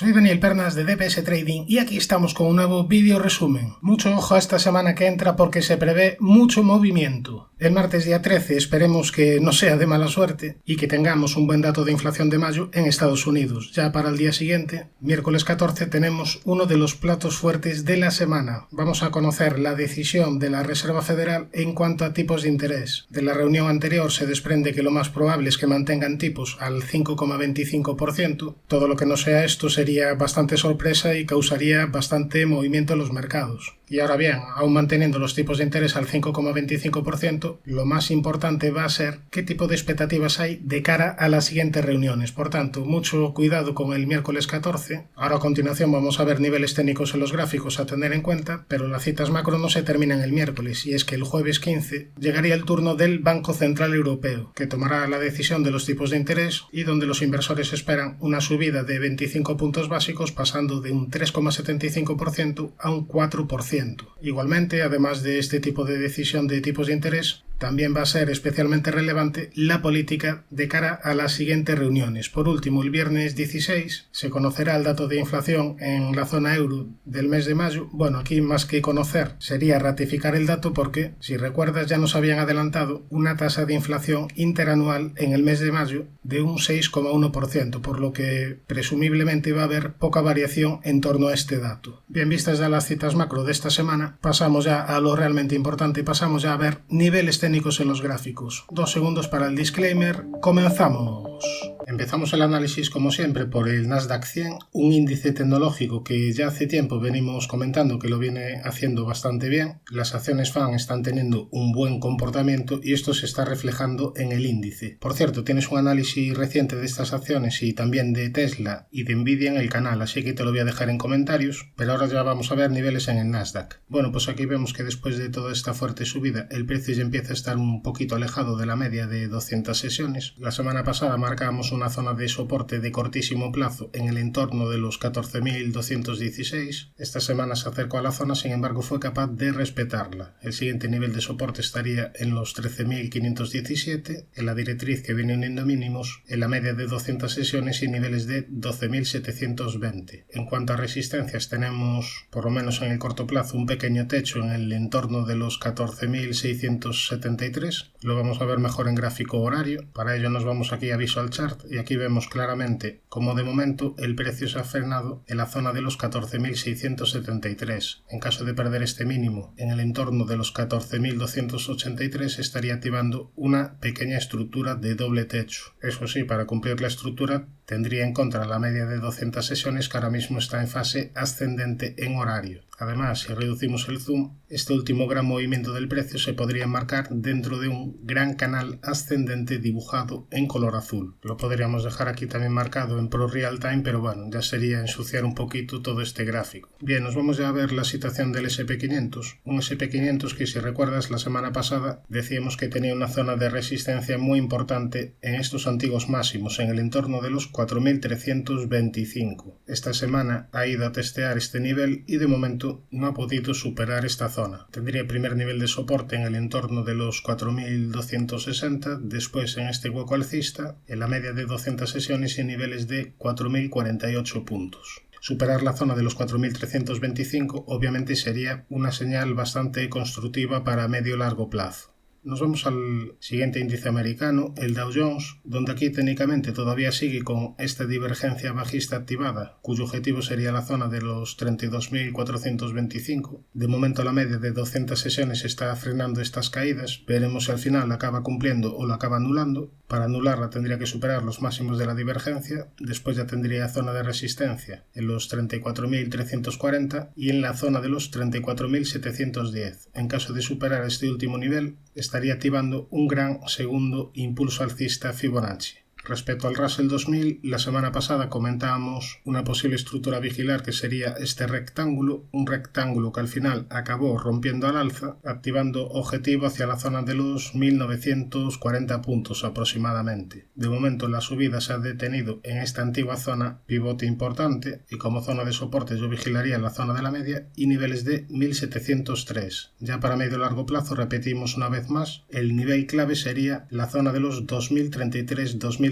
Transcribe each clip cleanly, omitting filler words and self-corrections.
Soy Daniel Pernas de DPS Trading y aquí estamos con un nuevo vídeo resumen. Mucho ojo a esta semana que entra porque se prevé mucho movimiento. El martes día 13 esperemos que no sea de mala suerte y que tengamos un buen dato de inflación de mayo en Estados Unidos. Ya para el día siguiente, miércoles 14, tenemos uno de los platos fuertes de la semana. Vamos a conocer la decisión de la Reserva Federal en cuanto a tipos de interés. De la reunión anterior se desprende que lo más probable es que mantengan tipos al 5,25%. Todo lo que no sea esto sería bastante sorpresa y causaría bastante movimiento en los mercados. Y ahora bien, aún manteniendo los tipos de interés al 5,25%, lo más importante va a ser qué tipo de expectativas hay de cara a las siguientes reuniones. Por tanto, mucho cuidado con el miércoles 14. Ahora a continuación vamos a ver niveles técnicos en los gráficos a tener en cuenta, pero las citas macro no se terminan el miércoles, y es que el jueves 15 llegaría el turno del Banco Central Europeo, que tomará la decisión de los tipos de interés y donde los inversores esperan una subida de 25 puntos básicos pasando de un 3,75% a un 4%. Igualmente, además de este tipo de decisión de tipos de interés, también va a ser especialmente relevante la política de cara a las siguientes reuniones. Por último, el viernes 16 se conocerá el dato de inflación en la zona euro del mes de mayo. Bueno, aquí más que conocer sería ratificar el dato porque, si recuerdas, ya nos habían adelantado una tasa de inflación interanual en el mes de mayo de un 6,1%, por lo que presumiblemente va a haber poca variación en torno a este dato. Bien vistas ya las citas macro de esta semana, pasamos ya a lo realmente importante y pasamos ya a ver niveles técnicos en los gráficos. 2 segundos para el disclaimer. ¡Comenzamos! Empezamos el análisis como siempre por el Nasdaq 100, un índice tecnológico que ya hace tiempo venimos comentando que lo viene haciendo bastante bien. Las acciones FAN están teniendo un buen comportamiento y esto se está reflejando en el índice. Por cierto, tienes un análisis reciente de estas acciones y también de Tesla y de Nvidia en el canal, así que te lo voy a dejar en comentarios, pero ahora ya vamos a ver niveles en el Nasdaq. Bueno, pues aquí vemos que después de toda esta fuerte subida, el precio ya empieza a estar un poquito alejado de la media de 200 sesiones. La semana pasada marcamos una zona de soporte de cortísimo plazo en el entorno de los 14.216. Esta semana se acercó a la zona, sin embargo fue capaz de respetarla. El siguiente nivel de soporte estaría en los 13.517, en la directriz que viene uniendo mínimos, en la media de 200 sesiones y niveles de 12.720. En cuanto a resistencias, tenemos, por lo menos en el corto plazo, un pequeño techo en el entorno de los 14.673. Lo vamos a ver mejor en gráfico horario. Para ello nos vamos aquí a Visual Chart y aquí vemos claramente cómo de momento el precio se ha frenado en la zona de los 14.673. En caso de perder este mínimo en el entorno de los 14.283 estaría activando una pequeña estructura de doble techo. Eso sí, para cumplir la estructura tendría en contra la media de 200 sesiones que ahora mismo está en fase ascendente en horario. Además, si reducimos el zoom, este último gran movimiento del precio se podría enmarcar dentro de un gran canal ascendente dibujado en color azul. Lo podríamos dejar aquí también marcado en Pro Real Time, pero bueno, ya sería ensuciar un poquito todo este gráfico. Bien, nos vamos ya a ver la situación del SP500. Un SP500 que, si recuerdas, la semana pasada decíamos que tenía una zona de resistencia muy importante en estos antiguos máximos, en el entorno de los 4.325. Esta semana ha ido a testear este nivel y de momento no ha podido superar esta zona. Tendría primer nivel de soporte en el entorno de los 4.260, después en este hueco alcista, en la media de 200 sesiones y niveles de 4.048 puntos. Superar la zona de los 4.325 obviamente sería una señal bastante constructiva para medio-largo plazo. Nos vamos al siguiente índice americano, el Dow Jones, donde aquí técnicamente todavía sigue con esta divergencia bajista activada, cuyo objetivo sería la zona de los 32.425. De momento la media de 200 sesiones está frenando estas caídas, veremos si al final la acaba cumpliendo o la acaba anulando. Para anularla tendría que superar los máximos de la divergencia, después ya tendría zona de resistencia en los 34.340 y en la zona de los 34.710. En caso de superar este último nivel, estaría activando un gran segundo impulso alcista Fibonacci. Respecto al Russell 2000, la semana pasada comentábamos una posible estructura a vigilar que sería este rectángulo, un rectángulo que al final acabó rompiendo al alza, activando objetivo hacia la zona de los 1940 puntos aproximadamente. De momento la subida se ha detenido en esta antigua zona pivote importante y como zona de soporte yo vigilaría la zona de la media y niveles de 1703. Ya para medio largo plazo repetimos una vez más, el nivel clave sería la zona de los 2033-2034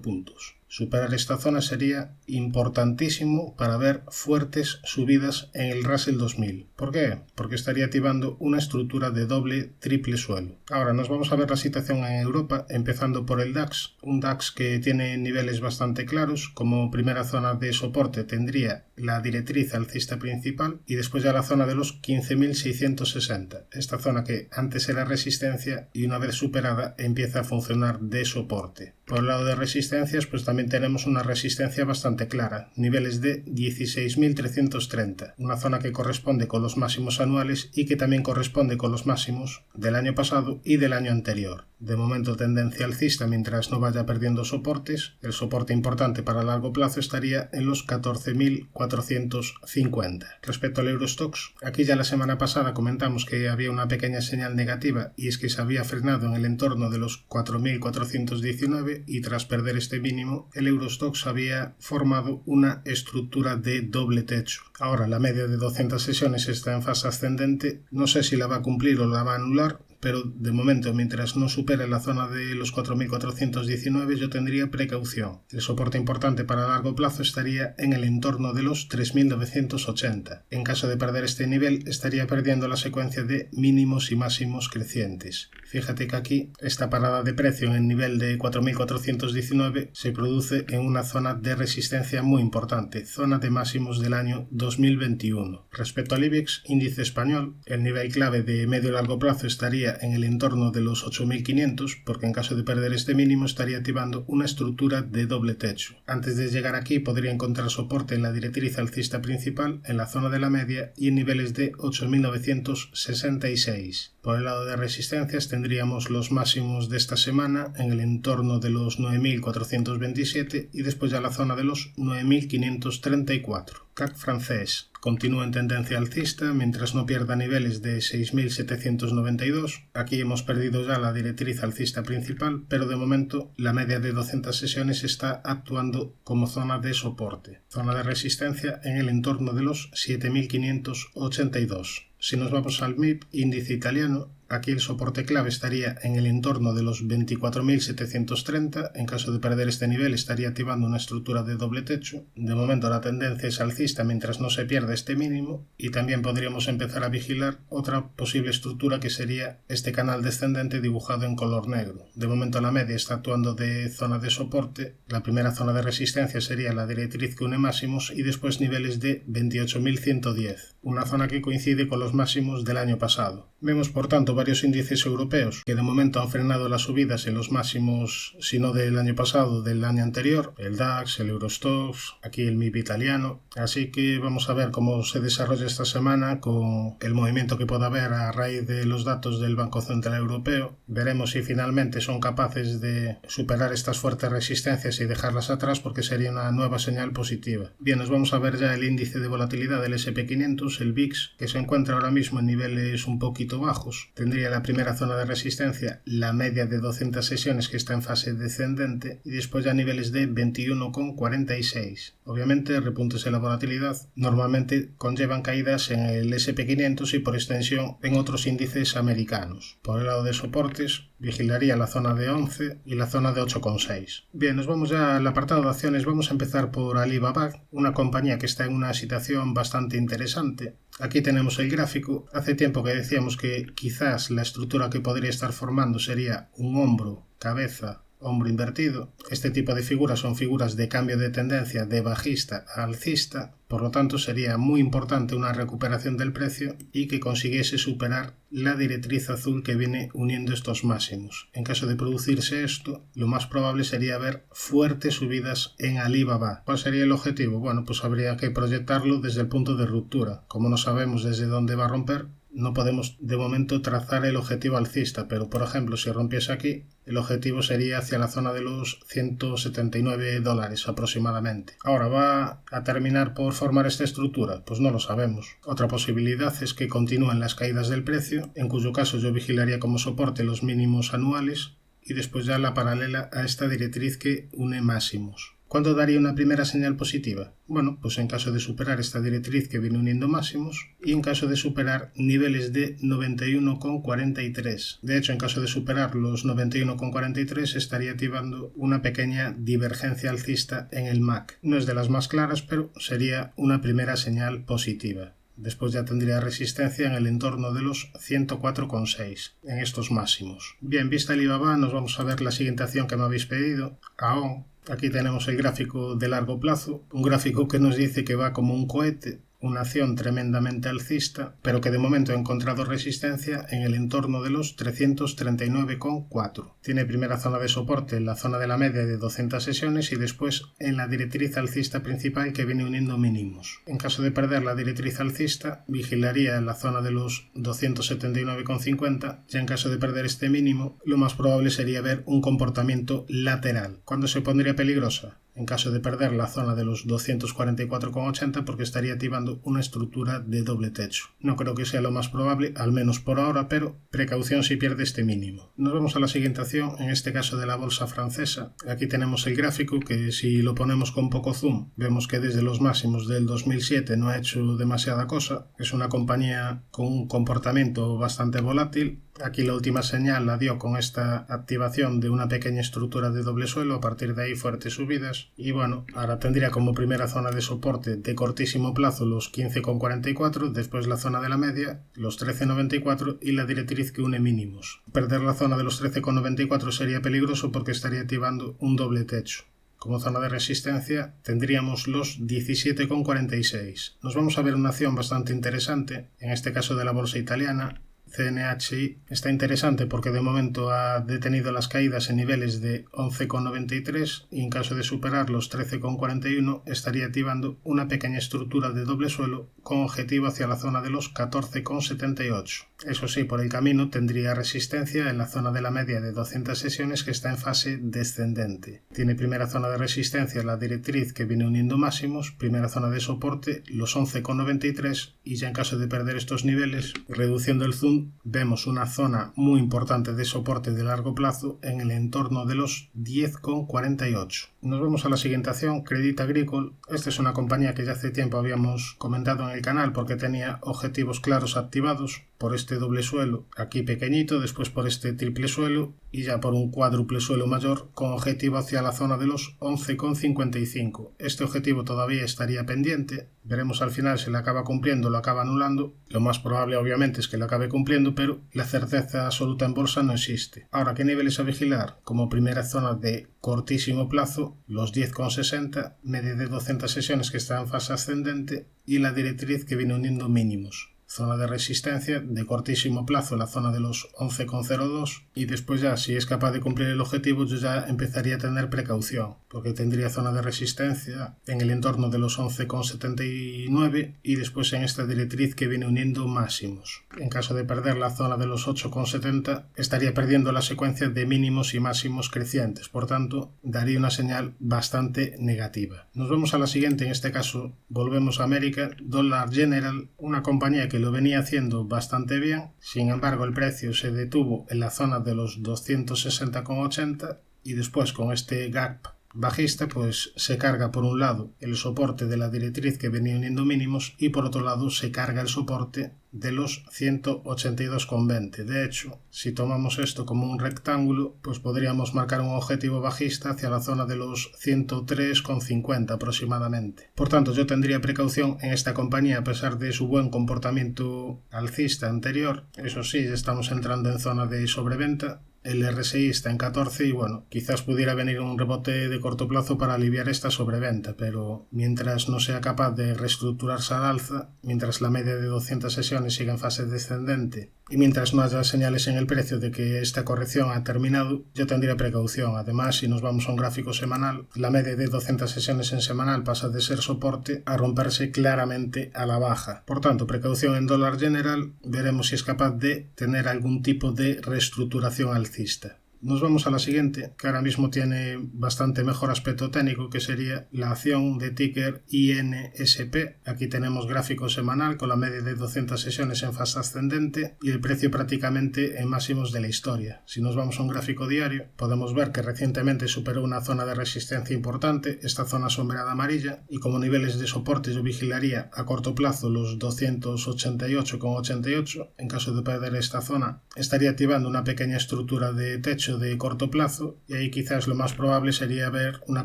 puntos. Superar esta zona sería importantísimo para ver fuertes subidas en el Russell 2000. ¿Por qué? Porque estaría activando una estructura de doble, triple suelo. Ahora nos vamos a ver la situación en Europa, empezando por el DAX. Un DAX que tiene niveles bastante claros. Como primera zona de soporte tendría la directriz alcista principal y después ya la zona de los 15.660. Esta zona que antes era resistencia y una vez superada empieza a funcionar de soporte. Por el lado de resistencias, pues también tenemos una resistencia bastante clara, niveles de 16.330, una zona que corresponde con los máximos anuales y que también corresponde con los máximos del año pasado y del año anterior. De momento tendencia alcista mientras no vaya perdiendo soportes. El soporte importante para largo plazo estaría en los 14.450. Respecto al Eurostoxx, aquí ya la semana pasada comentamos que había una pequeña señal negativa y es que se había frenado en el entorno de los 4.419 y tras perder este mínimo el Eurostoxx había formado una estructura de doble techo. Ahora la media de 200 sesiones está en fase ascendente, no sé si la va a cumplir o la va a anular, pero de momento mientras no supere la zona de los 4.419 yo tendría precaución. El soporte importante para largo plazo estaría en el entorno de los 3.980. En caso de perder este nivel estaría perdiendo la secuencia de mínimos y máximos crecientes. Fíjate que aquí esta parada de precio en el nivel de 4.419 se produce en una zona de resistencia muy importante, zona de máximos del año 2021. Respecto al IBEX, índice español, el nivel clave de medio y largo plazo estaría en el entorno de los 8.500 porque en caso de perder este mínimo estaría activando una estructura de doble techo. Antes de llegar aquí podría encontrar soporte en la directriz alcista principal, en la zona de la media y en niveles de 8.966. Por el lado de resistencias tendríamos los máximos de esta semana en el entorno de los 9.427 y después ya la zona de los 9.534. CAC francés continúa en tendencia alcista mientras no pierda niveles de 6.792. Aquí hemos perdido ya la directriz alcista principal, pero de momento la media de 200 sesiones está actuando como zona de soporte. Zona de resistencia en el entorno de los 7.582. Si nos vamos al MIB, índice italiano, aquí el soporte clave estaría en el entorno de los 24.730. En caso de perder este nivel estaría activando una estructura de doble techo. De momento la tendencia es alcista mientras no se pierda este mínimo y también podríamos empezar a vigilar otra posible estructura que sería este canal descendente dibujado en color negro. De momento la media está actuando de zona de soporte. La primera zona de resistencia sería la directriz que une máximos y después niveles de 28.110, una zona que coincide con los máximos del año pasado. Vemos por tanto varios índices europeos que de momento han frenado las subidas en los máximos, si no del año pasado, del año anterior, el DAX, el Eurostoxx, aquí el MIB italiano. Así que vamos a ver cómo se desarrolla esta semana con el movimiento que pueda haber a raíz de los datos del Banco Central Europeo. Veremos si finalmente son capaces de superar estas fuertes resistencias y dejarlas atrás, porque sería una nueva señal positiva. Bien, nos vamos a ver ya el índice de volatilidad del SP500, el VIX, que se encuentra ahora mismo en niveles un poquito bajos. Tendría la primera zona de resistencia, la media de 200 sesiones que está en fase descendente y después ya niveles de 21,46. Obviamente repuntes en la volatilidad normalmente conllevan caídas en el SP500 y por extensión en otros índices americanos. Por el lado de soportes vigilaría la zona de 11 y la zona de 8,6. Bien, nos vamos ya al apartado de acciones. Vamos a empezar por Alibaba, una compañía que está en una situación bastante interesante. Aquí tenemos el gráfico. Hace tiempo que decíamos que quizás la estructura que podría estar formando sería un hombro, cabeza, hombro invertido. Este tipo de figuras son figuras de cambio de tendencia de bajista a alcista, por lo tanto sería muy importante una recuperación del precio y que consiguiese superar la directriz azul que viene uniendo estos máximos. En caso de producirse esto, lo más probable sería ver fuertes subidas en Alibaba. ¿Cuál sería el objetivo? Bueno, pues habría que proyectarlo desde el punto de ruptura. Como no sabemos desde dónde va a romper, no podemos de momento trazar el objetivo alcista, pero por ejemplo si rompiese aquí, el objetivo sería hacia la zona de los $179 aproximadamente. Ahora, ¿va a terminar por formar esta estructura? Pues no lo sabemos. Otra posibilidad es que continúen las caídas del precio, en cuyo caso yo vigilaría como soporte los mínimos anuales y después ya la paralela a esta directriz que une máximos. ¿Cuándo daría una primera señal positiva? Bueno, pues en caso de superar esta directriz que viene uniendo máximos y en caso de superar niveles de 91,43. De hecho, en caso de superar los 91,43 estaría activando una pequeña divergencia alcista en el MAC. No es de las más claras, pero sería una primera señal positiva. Después ya tendría resistencia en el entorno de los 104,6 en estos máximos. Bien, vista el Alibaba, nos vamos a ver la siguiente acción que me habéis pedido, AON. Aquí tenemos el gráfico de largo plazo, un gráfico que nos dice que va como un cohete, una acción tremendamente alcista, pero que de momento ha encontrado resistencia en el entorno de los 339,4. Tiene primera zona de soporte en la zona de la media de 200 sesiones y después en la directriz alcista principal que viene uniendo mínimos. En caso de perder la directriz alcista, vigilaría en la zona de los 279,50. Ya en caso de perder este mínimo, lo más probable sería ver un comportamiento lateral. ¿Cuándo se pondría peligrosa? En caso de perder la zona de los 244,80 porque estaría activando una estructura de doble techo. No creo que sea lo más probable, al menos por ahora, pero precaución si pierde este mínimo. Nos vamos a la siguiente acción, en este caso de la bolsa francesa. Aquí tenemos el gráfico que si lo ponemos con poco zoom, vemos que desde los máximos del 2007 no ha hecho demasiada cosa. Es una compañía con un comportamiento bastante volátil. Aquí la última señal la dio con esta activación de una pequeña estructura de doble suelo, a partir de ahí fuertes subidas y bueno, ahora tendría como primera zona de soporte de cortísimo plazo los 15,44, después la zona de la media, los 13,94 y la directriz que une mínimos. Perder la zona de los 13,94 sería peligroso porque estaría activando un doble techo. Como zona de resistencia tendríamos los 17,46. Nos vamos a ver una acción bastante interesante, en este caso de la bolsa italiana. CNHI está interesante porque de momento ha detenido las caídas en niveles de 11,93 y en caso de superar los 13,41 estaría activando una pequeña estructura de doble suelo con objetivo hacia la zona de los 14,78. Eso sí, por el camino tendría resistencia en la zona de la media de 200 sesiones que está en fase descendente. Tiene primera zona de resistencia la directriz que viene uniendo máximos, primera zona de soporte los 11,93 y ya en caso de perder estos niveles, reduciendo el zoom, vemos una zona muy importante de soporte de largo plazo en el entorno de los 10,48. Nos vamos a la siguiente acción, Crédit Agricole. Esta es una compañía que ya hace tiempo habíamos comentado en el canal porque tenía objetivos claros activados por este doble suelo aquí pequeñito, después por este triple suelo y ya por un cuádruple suelo mayor con objetivo hacia la zona de los 11,55. Este objetivo todavía estaría pendiente, veremos al final si lo acaba cumpliendo o lo acaba anulando. Lo más probable obviamente es que lo acabe cumpliendo, pero la certeza absoluta en bolsa no existe. Ahora, ¿qué niveles a vigilar? Como primera zona de cortísimo plazo, los 10,60, media de 200 sesiones que está en fase ascendente y la directriz que viene uniendo mínimos. Zona de resistencia de cortísimo plazo, la zona de los 11,02 y después ya si es capaz de cumplir el objetivo yo ya empezaría a tener precaución porque tendría zona de resistencia en el entorno de los 11,79 y después en esta directriz que viene uniendo máximos. En caso de perder la zona de los 8,70 estaría perdiendo la secuencia de mínimos y máximos crecientes, por tanto daría una señal bastante negativa. Nos vamos a la siguiente, en este caso volvemos a América, Dollar General, una compañía que lo venía haciendo bastante bien, sin embargo el precio se detuvo en la zona de los 260,80 y después con este gap bajista pues se carga por un lado el soporte de la directriz que venía uniendo mínimos y por otro lado se carga el soporte de los 182,20. De hecho, si tomamos esto como un rectángulo, pues podríamos marcar un objetivo bajista hacia la zona de los 103,50 aproximadamente. Por tanto, yo tendría precaución en esta compañía a pesar de su buen comportamiento alcista anterior. Eso sí, estamos entrando en zona de sobreventa. El RSI está en 14 y bueno, quizás pudiera venir un rebote de corto plazo para aliviar esta sobreventa, pero mientras no sea capaz de reestructurarse al alza, mientras la media de 200 sesiones siga en fase descendente y mientras no haya señales en el precio de que esta corrección ha terminado, yo tendría precaución. Además, si nos vamos a un gráfico semanal, la media de 200 sesiones en semanal pasa de ser soporte a romperse claramente a la baja. Por tanto, precaución en Dollar General, veremos si es capaz de tener algún tipo de reestructuración alcista. Nos vamos a la siguiente, que ahora mismo tiene bastante mejor aspecto técnico, que sería la acción de ticker INSP. Aquí tenemos gráfico semanal con la media de 200 sesiones en fase ascendente y el precio prácticamente en máximos de la historia. Si nos vamos a un gráfico diario, podemos ver que recientemente superó una zona de resistencia importante, esta zona sombreada amarilla, y como niveles de soporte yo vigilaría a corto plazo los 288,88. En caso de perder esta zona, estaría activando una pequeña estructura de techo de corto plazo y ahí quizás lo más probable sería ver una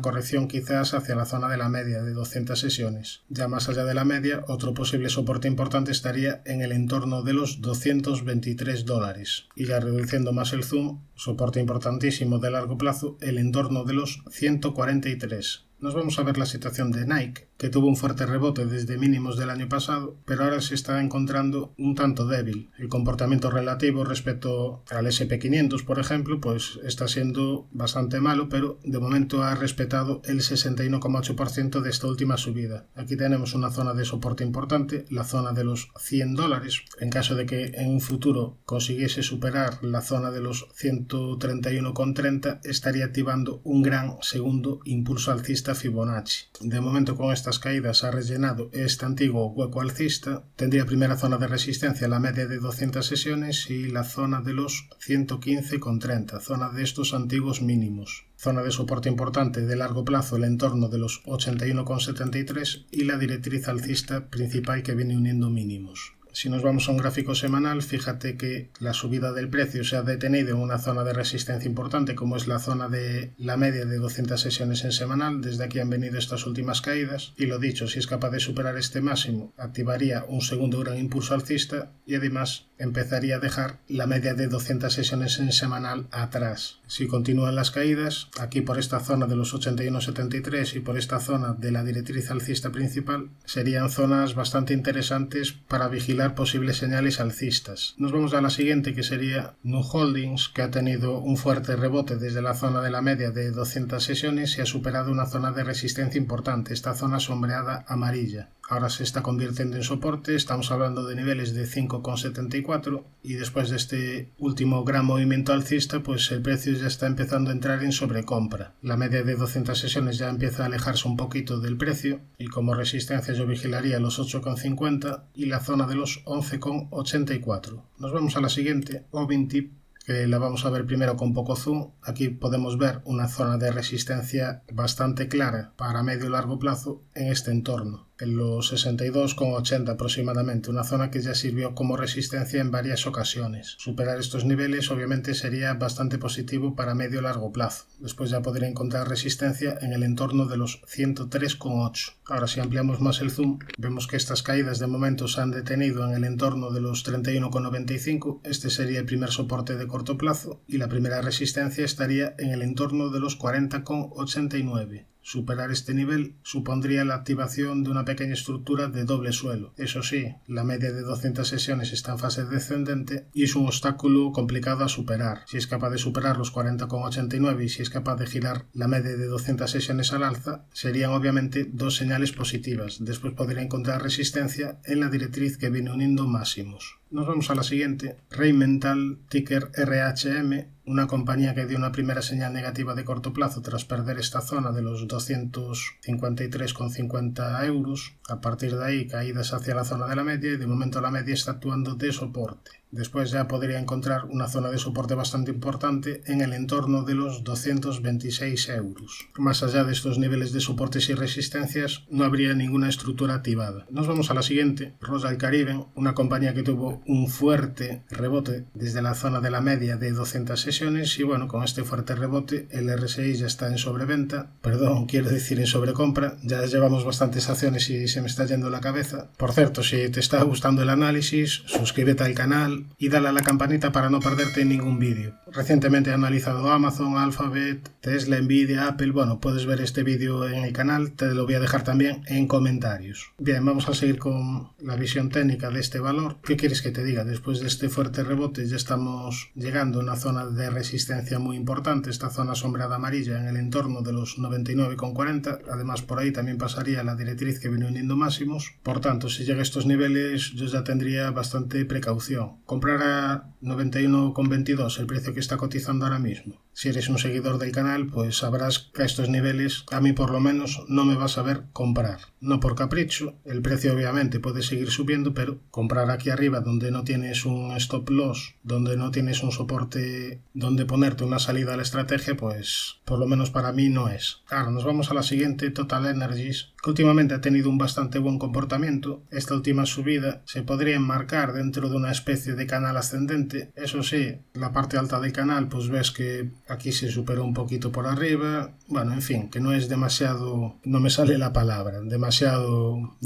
corrección quizás hacia la zona de la media de 200 sesiones. Ya más allá de la media, otro posible soporte importante estaría en el entorno de los $223 y ya reduciendo más el zoom, soporte importantísimo de largo plazo, el entorno de los 143. Nos vamos a ver la situación de Nike, que tuvo un fuerte rebote desde mínimos del año pasado, pero ahora se está encontrando un tanto débil. El comportamiento relativo respecto al SP500, por ejemplo, pues está siendo bastante malo, pero de momento ha respetado el 61,8% de esta última subida. Aquí tenemos una zona de soporte importante, la zona de los $100. En caso de que en un futuro consiguiese superar la zona de los 131,30, estaría activando un gran segundo impulso alcista Fibonacci. De momento, con estas caídas ha rellenado este antiguo hueco alcista. Tendría primera zona de resistencia la media de 200 sesiones y la zona de los 115,30, zona de estos antiguos mínimos. Zona de soporte importante de largo plazo el entorno de los 81,73 y la directriz alcista principal que viene uniendo mínimos. Si nos vamos a un gráfico semanal, fíjate que la subida del precio se ha detenido en una zona de resistencia importante como es la zona de la media de 200 sesiones en semanal. Desde aquí han venido estas últimas caídas y lo dicho, si es capaz de superar este máximo, activaría un segundo gran impulso alcista y además empezaría a dejar la media de 200 sesiones en semanal atrás. Si continúan las caídas, aquí por esta zona de los 81,73 y por esta zona de la directriz alcista principal, serían zonas bastante interesantes para vigilar posibles señales alcistas. Nos vamos a la siguiente, que sería Nu Holdings, que ha tenido un fuerte rebote desde la zona de la media de 200 sesiones y ha superado una zona de resistencia importante, esta zona sombreada amarilla. Ahora se está convirtiendo en soporte, estamos hablando de niveles de 5,74 y después de este último gran movimiento alcista, pues el precio ya está empezando a entrar en sobrecompra. La media de 200 sesiones ya empieza a alejarse un poquito del precio y como resistencia yo vigilaría los 8,50 y la zona de los 11,84. Nos vamos a la siguiente, Ovintip, que la vamos a ver primero con poco zoom. Aquí podemos ver una zona de resistencia bastante clara para medio y largo plazo en este entorno, en los 62,80 aproximadamente, una zona que ya sirvió como resistencia en varias ocasiones. Superar estos niveles obviamente sería bastante positivo para medio y largo plazo. Después ya podría encontrar resistencia en el entorno de los 103,8. Ahora si ampliamos más el zoom, vemos que estas caídas de momento se han detenido en el entorno de los 31,95. Este sería el primer soporte de corto plazo y la primera resistencia estaría en el entorno de los 40,89. Superar este nivel supondría la activación de una pequeña estructura de doble suelo. Eso sí, la media de 200 sesiones está en fase descendente y es un obstáculo complicado a superar. Si es capaz de superar los 40,89 y si es capaz de girar la media de 200 sesiones al alza, serían obviamente dos señales positivas. Después podría encontrar resistencia en la directriz que viene uniendo máximos. Nos vamos a la siguiente, Rheinmetall, ticker RHM, una compañía que dio una primera señal negativa de corto plazo tras perder esta zona de los 253,50 euros. A partir de ahí, caídas hacia la zona de la media y de momento la media está actuando de soporte. Después ya podría encontrar una zona de soporte bastante importante en el entorno de los 226 euros. Más allá de estos niveles de soportes y resistencias, no habría ninguna estructura activada. Nos vamos a la siguiente, Royal Caribbean, una compañía que tuvo un fuerte rebote desde la zona de la media de 200 sesiones y bueno, con este fuerte rebote el RSI ya está en sobreventa, quiero decir en sobrecompra, ya llevamos bastantes acciones y se me está yendo la cabeza. Por cierto, si te está gustando el análisis, suscríbete al canal y dale a la campanita para no perderte ningún vídeo. Recientemente he analizado Amazon, Alphabet, Tesla, Nvidia, Apple. Bueno, puedes ver este vídeo en el canal, te lo voy a dejar también en comentarios. Bien, vamos a seguir con la visión técnica de este valor. ¿Qué quieres que te diga? Después de este fuerte rebote ya estamos llegando a una zona de resistencia muy importante, esta zona sombreada amarilla en el entorno de los 99,40. Además por ahí también pasaría la directriz que viene uniendo máximos. Por tanto, si llega a estos niveles yo ya tendría bastante precaución. comprar a 91,22, el precio que está cotizando ahora mismo. Si eres un seguidor del canal, pues sabrás que a estos niveles, a mí por lo menos, no me vas a ver comprar. No por capricho, el precio obviamente puede seguir subiendo, pero comprar aquí arriba donde no tienes un stop loss, donde no tienes un soporte donde ponerte una salida a la estrategia, pues por lo menos para mí no es. Ahora nos vamos a la siguiente, Total Energies, que últimamente ha tenido un bastante buen comportamiento. Esta última subida se podría enmarcar dentro de una especie de canal ascendente. Eso sí, la parte alta del canal, pues ves que aquí se superó un poquito por arriba. Bueno, en fin, que no es demasiado, no me sale la palabra, demasiado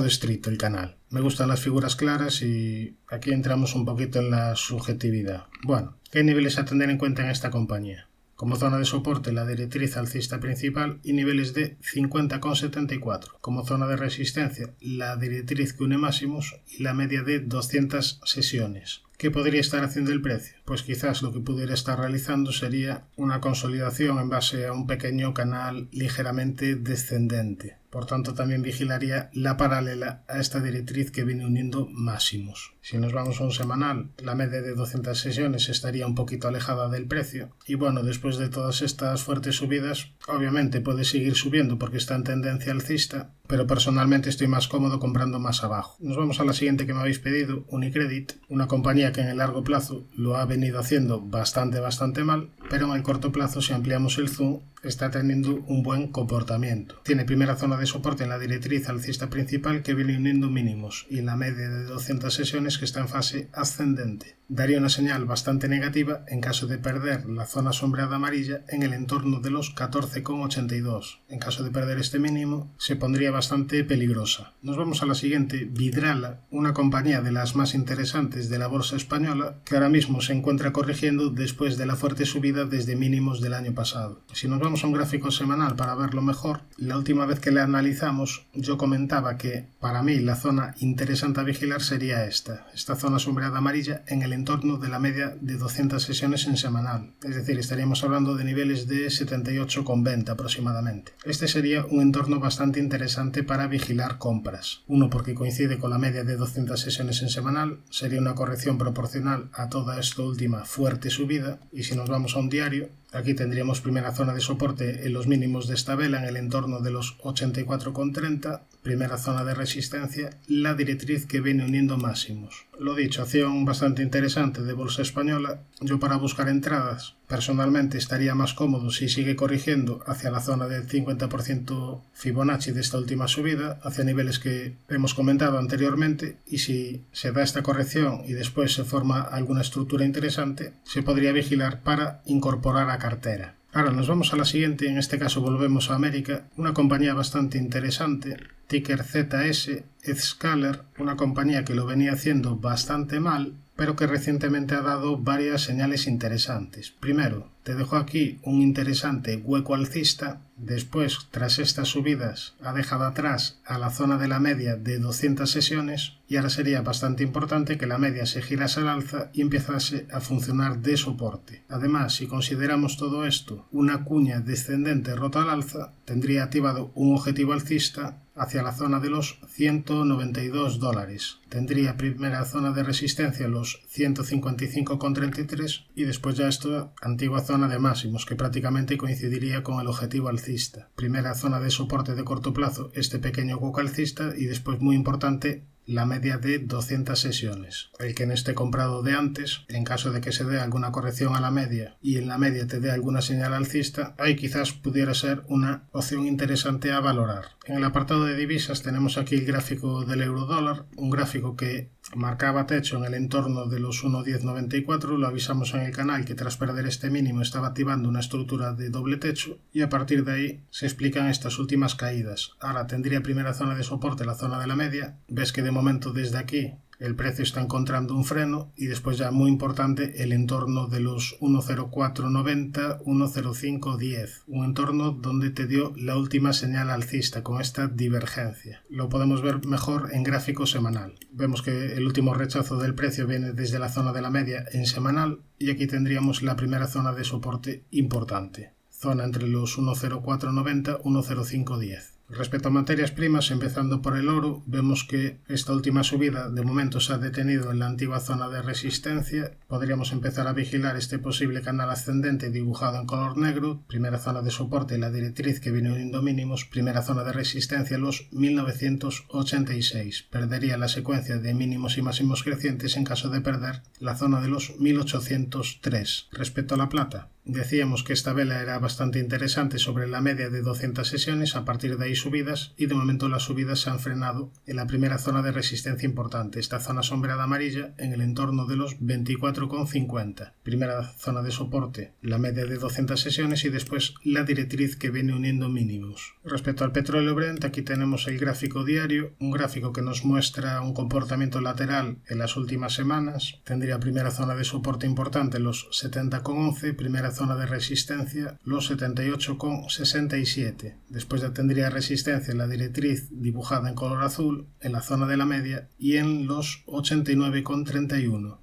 estricto el canal. Me gustan las figuras claras y aquí entramos un poquito en la subjetividad. Bueno, ¿qué niveles a tener en cuenta en esta compañía? Como zona de soporte, la directriz alcista principal y niveles de 50,74. Como zona de resistencia, la directriz que une máximos y la media de 200 sesiones. ¿Qué podría estar haciendo el precio? Pues quizás lo que pudiera estar realizando sería una consolidación en base a un pequeño canal ligeramente descendente. Por tanto, también vigilaría la paralela a esta directriz que viene uniendo máximos. Si nos vamos a un semanal, la media de 200 sesiones estaría un poquito alejada del precio. Y bueno, después de todas estas fuertes subidas, obviamente puede seguir subiendo porque está en tendencia alcista, pero personalmente estoy más cómodo comprando más abajo. Nos vamos a la siguiente que me habéis pedido, Unicredit, una compañía que en el largo plazo lo ha venido haciendo bastante mal, pero en el corto plazo, si ampliamos el zoom, está teniendo un buen comportamiento. Tiene primera zona de soporte en la directriz alcista principal que viene uniendo mínimos y la media de 200 sesiones que está en fase ascendente. Daría una señal bastante negativa en caso de perder la zona sombreada amarilla en el entorno de los 14,82. En caso de perder este mínimo, se pondría bastante peligrosa. Nos vamos a la siguiente, Vidrala, una compañía de las más interesantes de la bolsa española que ahora mismo se encuentra corrigiendo después de la fuerte subida desde mínimos del año pasado. Si nos vamos a un gráfico semanal para verlo mejor, la última vez que la analizamos yo comentaba que para mí la zona interesante a vigilar sería esta zona sombreada amarilla en el entorno de la media de 200 sesiones en semanal, es decir, estaríamos hablando de niveles de 78,20 aproximadamente. Este sería un entorno bastante interesante para vigilar compras. Uno, porque coincide con la media de 200 sesiones en semanal, sería una corrección proporcional a toda esta última fuerte subida, y si nos vamos a un diario, aquí tendríamos primera zona de soporte en los mínimos de esta vela en el entorno de los 84,30, primera zona de resistencia, la directriz que viene uniendo máximos. Lo dicho, acción bastante interesante de bolsa española. Yo para buscar entradas personalmente estaría más cómodo si sigue corrigiendo hacia la zona del 50% Fibonacci de esta última subida, hacia niveles que hemos comentado anteriormente, y si se da esta corrección y después se forma alguna estructura interesante, se podría vigilar para incorporar a cartera. Ahora nos vamos a la siguiente, en este caso volvemos a América, una compañía bastante interesante, ticker ZS, Zscaler, una compañía que lo venía haciendo bastante mal, pero que recientemente ha dado varias señales interesantes. Primero, te dejo aquí un interesante hueco alcista. Después, tras estas subidas, ha dejado atrás a la zona de la media de 200 sesiones y ahora sería bastante importante que la media se girase al alza y empezase a funcionar de soporte. Además, si consideramos todo esto una cuña descendente rota al alza, tendría activado un objetivo alcista hacia la zona de los $192. Tendría primera zona de resistencia los 155,33 y después ya esta antigua zona de máximos que prácticamente coincidiría con el objetivo alcista. Primera zona de soporte de corto plazo, este pequeño hueco alcista, y después, muy importante, la media de 200 sesiones. El que no esté comprado de antes, en caso de que se dé alguna corrección a la media y en la media te dé alguna señal alcista, ahí quizás pudiera ser una opción interesante a valorar. En el apartado de divisas tenemos aquí el gráfico del euro-dólar, un gráfico que marcaba techo en el entorno de los 1,1094, lo avisamos en el canal que tras perder este mínimo estaba activando una estructura de doble techo y a partir de ahí se explican estas últimas caídas. Ahora tendría primera zona de soporte la zona de la media, ves que de momento desde aquí el precio está encontrando un freno y después ya muy importante el entorno de los 1,0490, 1,0510, un entorno donde te dio la última señal alcista con esta divergencia. Lo podemos ver mejor en gráfico semanal. Vemos que el último rechazo del precio viene desde la zona de la media en semanal y aquí tendríamos la primera zona de soporte importante, zona entre los 1,0490 y 1,0510. Respecto a materias primas, empezando por el oro, vemos que esta última subida de momento se ha detenido en la antigua zona de resistencia. Podríamos empezar a vigilar este posible canal ascendente dibujado en color negro, primera zona de soporte la directriz que viene uniendo mínimos, primera zona de resistencia los 1986. Perdería la secuencia de mínimos y máximos crecientes en caso de perder la zona de los 1803. Respecto a la plata, decíamos que esta vela era bastante interesante sobre la media de 200 sesiones, a partir de ahí subidas, y de momento las subidas se han frenado en la primera zona de resistencia importante, esta zona sombreada amarilla en el entorno de los 24,50. Primera zona de soporte, la media de 200 sesiones y después la directriz que viene uniendo mínimos. Respecto al petróleo Brent, aquí tenemos el gráfico diario, un gráfico que nos muestra un comportamiento lateral en las últimas semanas. Tendría primera zona de soporte importante los 70,11, primera zona de resistencia los 78,67. Después ya tendría resistencia en la directriz dibujada en color azul, en la zona de la media y en los 89,31.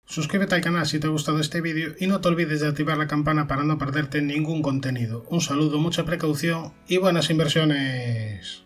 Suscríbete al canal si te ha gustado este vídeo y no te olvides de activar la campana para no perderte ningún contenido. Un saludo, mucha precaución y buenas inversiones.